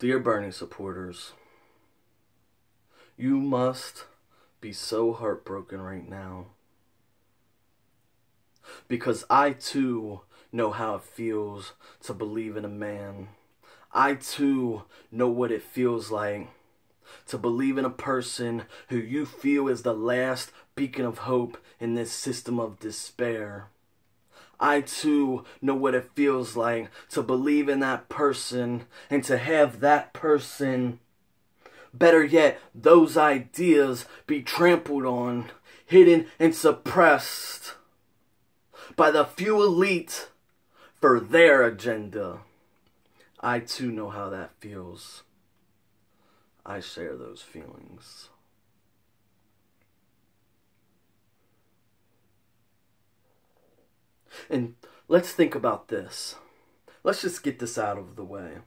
Dear Bernie supporters, you must be so heartbroken right now. Because I too know how it feels to believe in a man. I too know what it feels like to believe in a person who you feel is the last beacon of hope in this system of despair. I too know what it feels like to believe in that person and to have that person, better yet, those ideas be trampled on, hidden and suppressed by the few elite for their agenda. I too know how that feels. I share those feelings. And let's think about this. Let's just get this out of the way.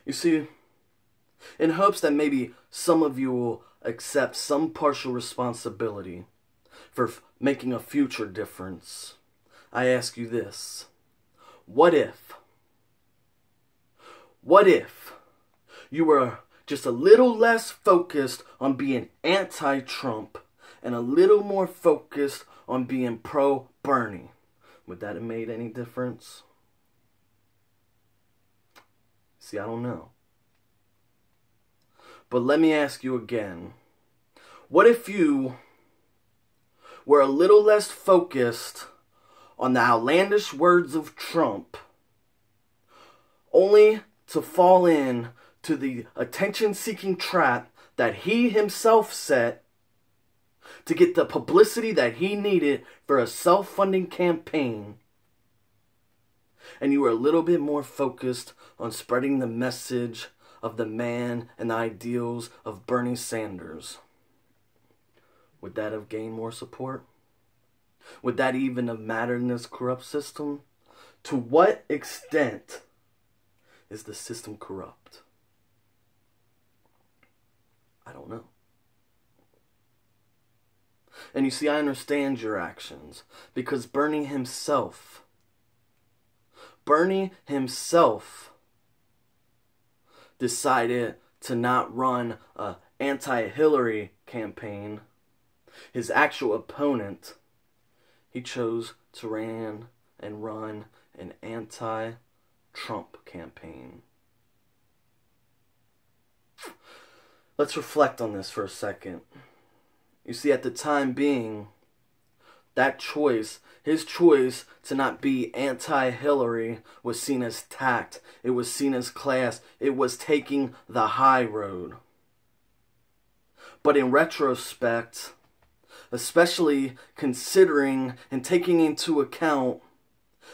You see, in hopes that maybe some of you will accept some partial responsibility for making a future difference, I ask you this. What if you were just a little less focused on being anti-Trump and a little more focused on being pro-Bernie? Would that have made any difference? See, I don't know. But let me ask you again. What if you were a little less focused on the outlandish words of Trump, only to fall in to the attention-seeking trap that he himself set to get the publicity that he needed for a self-funding campaign, and you were a little bit more focused on spreading the message of the man and the ideals of Bernie Sanders? Would that have gained more support? Would that even have mattered in this corrupt system? To what extent is the system corrupt? I don't know. And you see, I understand your actions because Bernie himself decided to not run an anti-Hillary campaign. His actual opponent, he chose to run an anti-Trump campaign. Let's reflect on this for a second. You see, at the time being, that choice, his choice to not be anti-Hillary, was seen as tact. It was seen as class. It was taking the high road. But in retrospect, especially considering and taking into account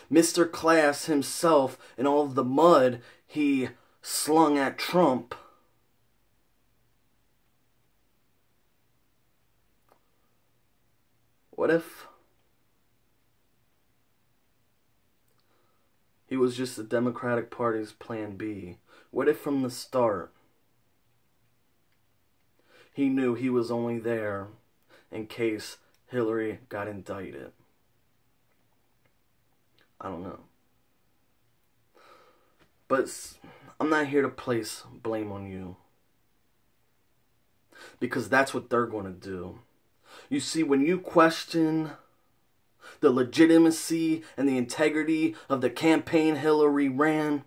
Mr. Class himself and all of the mud he slung at Trump, what if he was just the Democratic Party's plan B? What if from the start he knew he was only there in case Hillary got indicted? I don't know. But I'm not here to place blame on you, because that's what they're going to do. You see, when you question the legitimacy and the integrity of the campaign Hillary ran,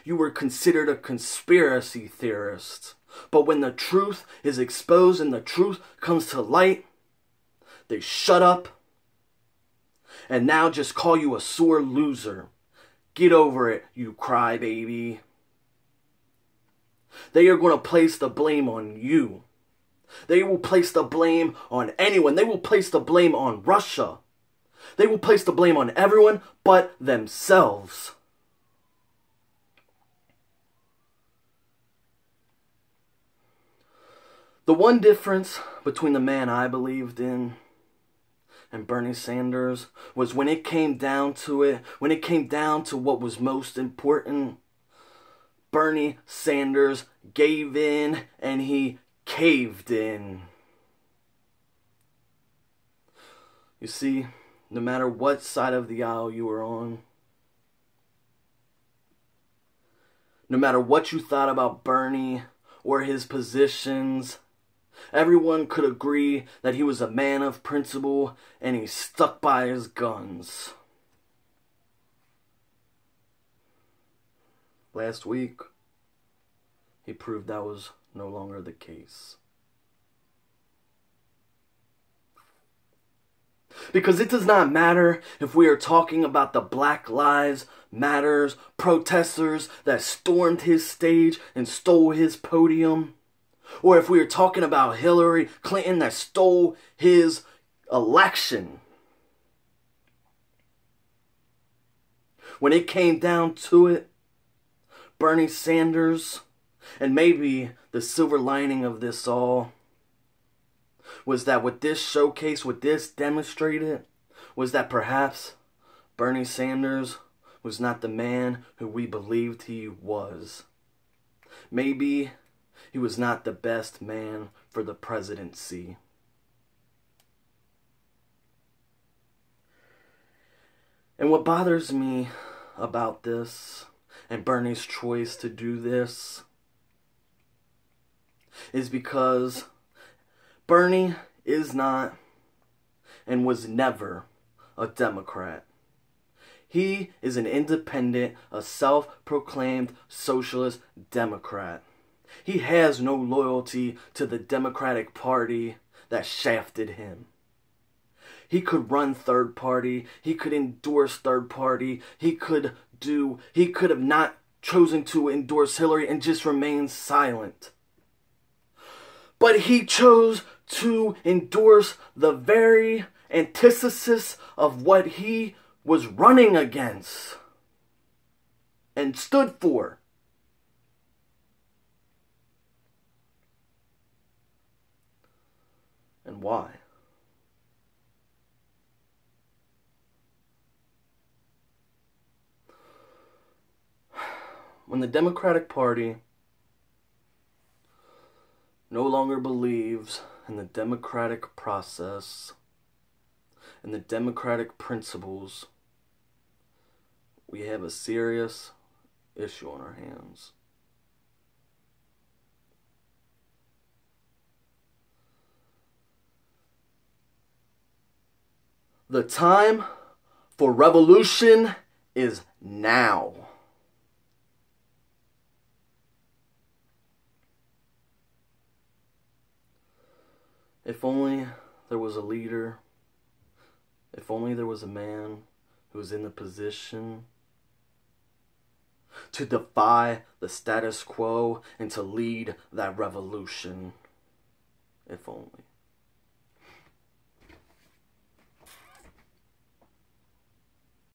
you were considered a conspiracy theorist. But when the truth is exposed and the truth comes to light, they shut up and now just call you a sore loser. Get over it, you crybaby. They are going to place the blame on you. They will place the blame on anyone. They will place the blame on Russia. They will place the blame on everyone but themselves. The one difference between the man I believed in and Bernie Sanders was when it came down to it, when it came down to what was most important, Bernie Sanders gave in and he caved in. You see, no matter what side of the aisle you were on, No matter what you thought about Bernie or his positions, everyone could agree that he was a man of principle and he stuck by his guns. Last week, he proved that was no longer the case. Because it does not matter if we are talking about the Black Lives Matters protesters that stormed his stage and stole his podium, or if we are talking about Hillary Clinton that stole his election. When it came down to it, Bernie Sanders, and maybe the silver lining of this all, was that what this showcased, what this demonstrated, was that perhaps Bernie Sanders was not the man who we believed he was. Maybe he was not the best man for the presidency. And what bothers me about this, and Bernie's choice to do this, is because Bernie is not and was never a Democrat. He is an independent, a self-proclaimed socialist Democrat. He has no loyalty to the Democratic Party that shafted him. He could run third party. He could endorse third party. He could have not chosen to endorse Hillary and just remain silent. But he chose to endorse the very antithesis of what he was running against and stood for. And why? When the Democratic Party no longer believes in the democratic process and the democratic principles, we have a serious issue on our hands. The time for revolution is now. If only there was a leader, if only there was a man who was in the position to defy the status quo and to lead that revolution. If only.